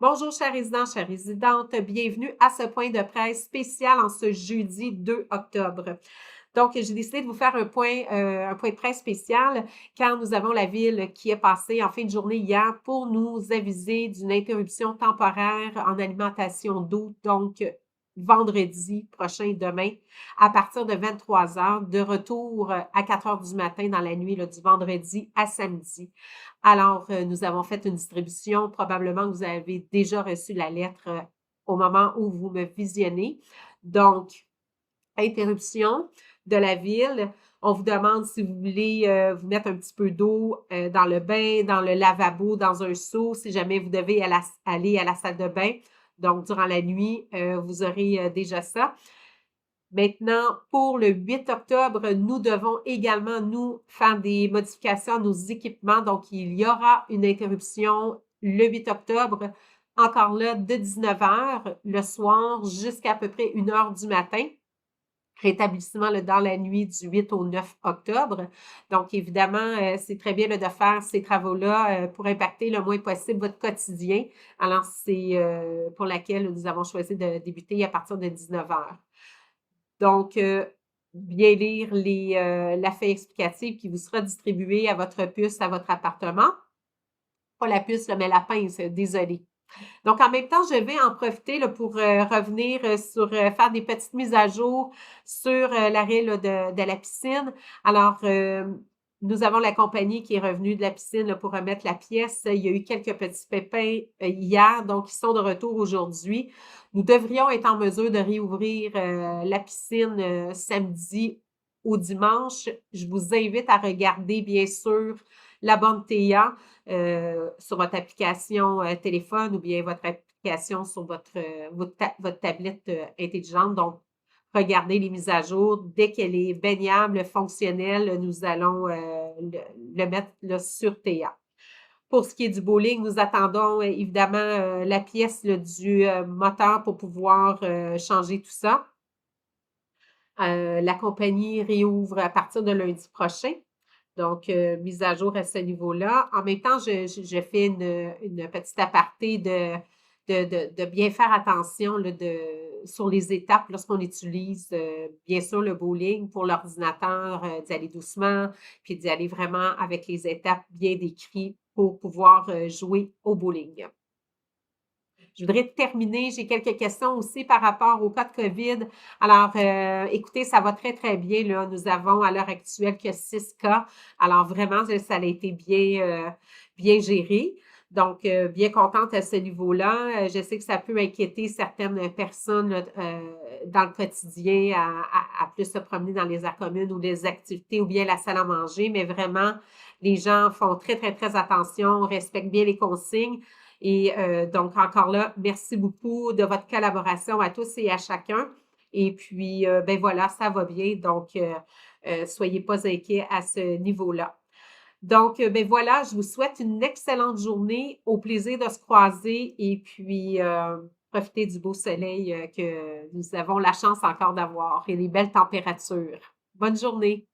Bonjour, chers résidents, chères résidentes. Bienvenue à ce point de presse spécial en ce jeudi 2 octobre. Donc, j'ai décidé de vous faire un point de presse spécial car nous avons la ville qui est passée en fin de journée hier pour nous aviser d'une interruption temporaire en alimentation d'eau. Donc, vendredi prochain, demain, à partir de 23 heures, de retour à 4 heures du matin dans la nuit là, du vendredi à samedi. Alors, nous avons fait une distribution. Probablement que vous avez déjà reçu la lettre au moment où vous me visionnez. Donc, interruption de la ville. On vous demande si vous voulez vous mettre un petit peu d'eau dans le bain, dans le lavabo, dans un seau, si jamais vous devez aller à la salle de bain. Donc, durant la nuit, vous aurez déjà ça. Maintenant, pour le 8 octobre, nous devons également, nous, faire des modifications à nos équipements. Donc, il y aura une interruption le 8 octobre, encore là, de 19 heures le soir jusqu'à peu près 1 heure du matin. Rétablissement là, dans la nuit du 8 au 9 octobre. Donc, évidemment, c'est très bien là, de faire ces travaux-là pour impacter le moins possible votre quotidien. Alors, c'est pour laquelle nous avons choisi de débuter à partir de 19 heures. Donc, bien lire la feuille explicative qui vous sera distribuée à votre puce, à votre appartement. Pas la puce, là, mais la pince, désolée. Donc, en même temps, je vais en profiter là, pour revenir sur, faire des petites mises à jour sur l'arrêt là, de la piscine. Alors, nous avons la compagnie qui est revenue de la piscine là, pour remettre la pièce. Il y a eu quelques petits pépins hier, donc ils sont de retour aujourd'hui. Nous devrions être en mesure de réouvrir la piscine samedi ou dimanche. Je vous invite à regarder, bien sûr, la bande TIA sur votre application téléphone ou bien votre application sur votre tablette intelligente. Donc, regardez les mises à jour. Dès qu'elle est baignable, fonctionnelle, nous allons le mettre là, sur TA. Pour ce qui est du bowling, nous attendons évidemment la pièce là, du moteur pour pouvoir changer tout ça. La compagnie réouvre à partir de lundi prochain. Donc, mise à jour à ce niveau-là. En même temps, je fais une petite aparté de bien faire attention là, sur les étapes lorsqu'on utilise, bien sûr, le bowling pour l'ordinateur, d'y aller doucement, puis d'y aller vraiment avec les étapes bien décrites pour pouvoir jouer au bowling. Je voudrais terminer, j'ai quelques questions aussi par rapport au cas de COVID. Alors, écoutez, ça va très, très bien, là. Nous avons à l'heure actuelle que 6 cas. Alors, vraiment, ça a été bien géré. Donc, bien contente à ce niveau-là. Je sais que ça peut inquiéter certaines personnes là, dans le quotidien à plus se promener dans les aires communes ou les activités ou bien la salle à manger, mais vraiment, les gens font très, très, très attention, respectent bien les consignes. Et donc, encore là, merci beaucoup de votre collaboration à tous et à chacun. Et puis, ben voilà, ça va bien. Donc, soyez pas inquiets à ce niveau-là. Donc, ben voilà, je vous souhaite une excellente journée. Au plaisir de se croiser et puis profitez du beau soleil que nous avons la chance encore d'avoir et les belles températures. Bonne journée.